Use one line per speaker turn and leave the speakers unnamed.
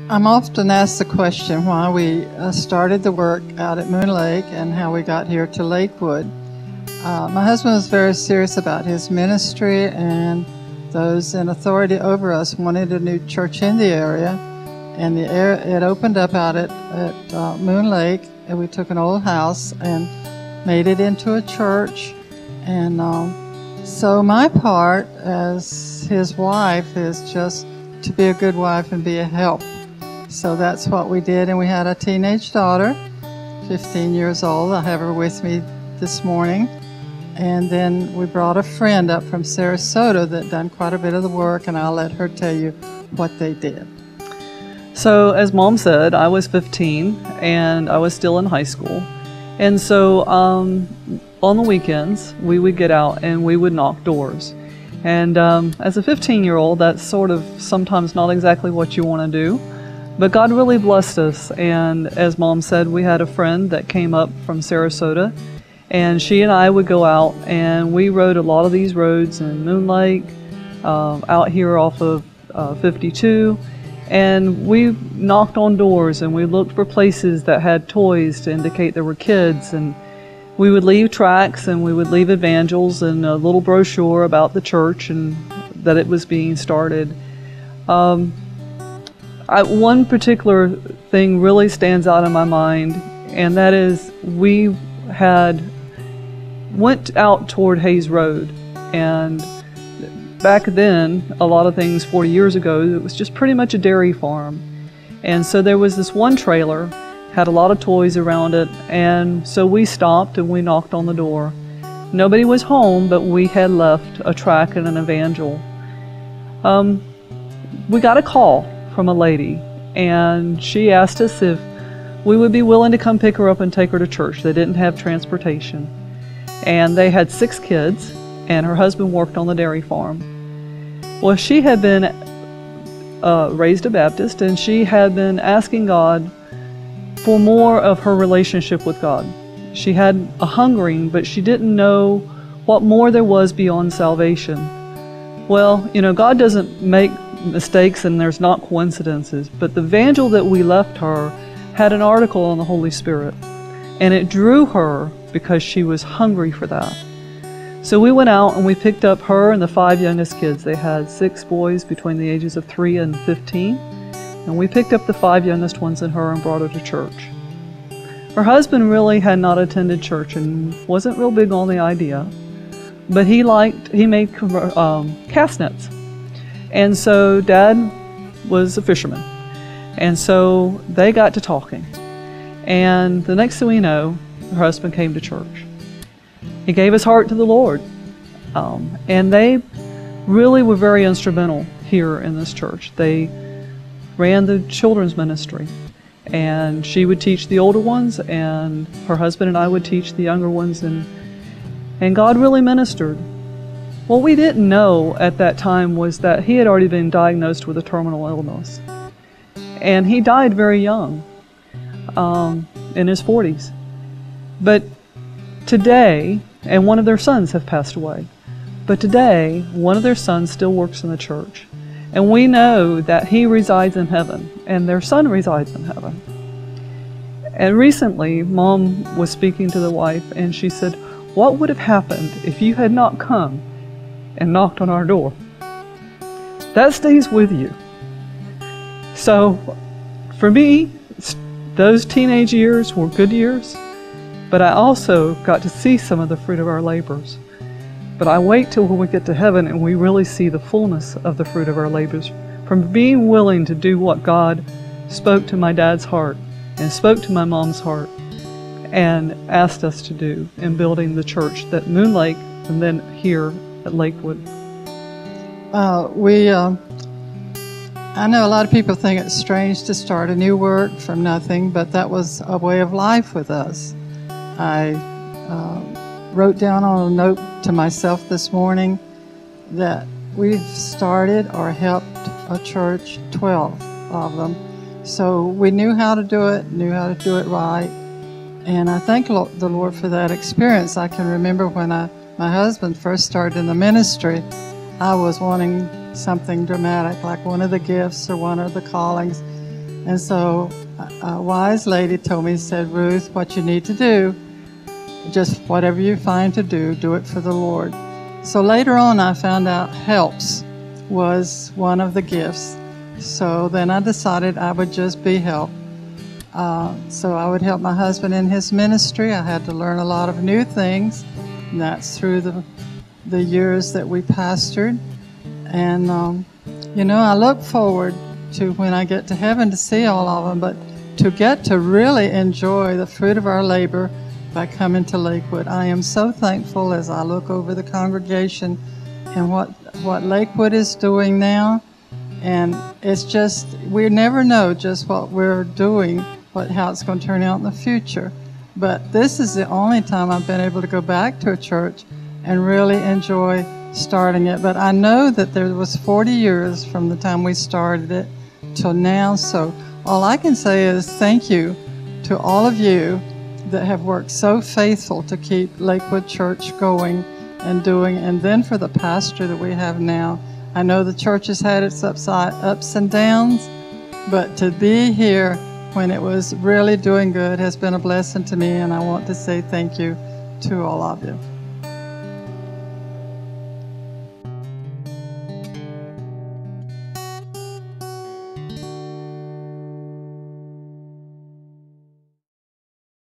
I'm often asked the question why we started the work out at Moon Lake and how we got here to Lakewood. My husband was very serious about his ministry, and those in authority over us wanted a new church in the area. And it opened up out at Moon Lake, and we took an old house and made it into a church. And so my part as his wife is just to be a good wife and be a help. So that's what we did, and we had a teenage daughter, 15 years old. I have her with me this morning. And then we brought a friend up from Sarasota that done quite a bit of the work, and I'll let her tell you what they did.
So as Mom said, I was 15 and I was still in high school. And so on the weekends, we would get out and we would knock doors. And as a 15-year-old, that's sort of sometimes not exactly what you want to do. But God really blessed us, and as Mom said, we had a friend that came up from Sarasota, and she and I would go out, and we rode a lot of these roads in Moon Lake, out here off of 52, and we knocked on doors, and we looked for places that had toys to indicate there were kids, and we would leave tracts, and we would leave evangels and a little brochure about the church and that it was being started. One particular thing really stands out in my mind, and that is we went out toward Hayes Road, and back then, a lot of things 40 years ago, it was just pretty much a dairy farm. And so there was this one trailer, had a lot of toys around it, and so we stopped and we knocked on the door. Nobody was home, but we had left a tract and an evangel. We got a call from a lady, and she asked us if we would be willing to come pick her up and take her to church. They didn't have transportation, and they had 6 kids, and her husband worked on the dairy farm. Well, she had been raised a Baptist, and she had been asking God for more of her relationship with God. She had a hungering, but she didn't know what more there was beyond salvation. Well, you know, God doesn't make mistakes, and there's not coincidences, but the evangel that we left her had an article on the Holy Spirit, and it drew her because she was hungry for that. So we went out and we picked up her and the 5 youngest kids. They had 6 boys between the ages of 3 and 15, and we picked up the 5 youngest ones and her and brought her to church. Her husband really had not attended church and wasn't real big on the idea, but he made cast nets. And so Dad was a fisherman. And so they got to talking. And the next thing we know, her husband came to church. He gave his heart to the Lord. And they really were very instrumental here in this church. They ran the children's ministry. And she would teach the older ones, and her husband and I would teach the younger ones. And God really ministered. What we didn't know at that time was that he had already been diagnosed with a terminal illness. And he died very young, in his 40s. But today, and one of their sons have passed away, but today, one of their sons still works in the church. And we know that he resides in heaven, and their son resides in heaven. And recently, Mom was speaking to the wife, and she said, "What would have happened if you had not come and knocked on our door?" That stays with you. So for me, those teenage years were good years, but I also got to see some of the fruit of our labors. But I wait till when we get to heaven and we really see the fullness of the fruit of our labors, from being willing to do what God spoke to my dad's heart and spoke to my mom's heart and asked us to do in building the church at Moon Lake and then here at Lakewood.
I know a lot of people think it's strange to start a new work from nothing, but that was a way of life with us. I wrote down on a note to myself this morning that we've started or helped a church, 12 of them. So we knew how to do it right. And I thank the Lord for that experience. I can remember when my husband first started in the ministry, I was wanting something dramatic, like one of the gifts or one of the callings. And so a wise lady told me, said, Ruth, what you need to do, just whatever you find to do it for the Lord. So later on, I found out helps was one of the gifts. So then I decided I would just be help. So I would help my husband in his ministry. I had to learn a lot of new things, and that's through the years that we pastored. And, I look forward to when I get to heaven to see all of them, but to get to really enjoy the fruit of our labor by coming to Lakewood. I am so thankful as I look over the congregation and what Lakewood is doing now. And it's just, we never know just what we're doing, how it's going to turn out in the future. But this is the only time I've been able to go back to a church and really enjoy starting it. But I know that there was 40 years from the time we started it till now. So all I can say is thank you to all of you that have worked so faithful to keep Lakewood Church going and doing, and then for the pastor that we have now. I know the church has had its ups and downs, but to be here when it was really doing good has been a blessing to me, and I want to say thank you to all of you.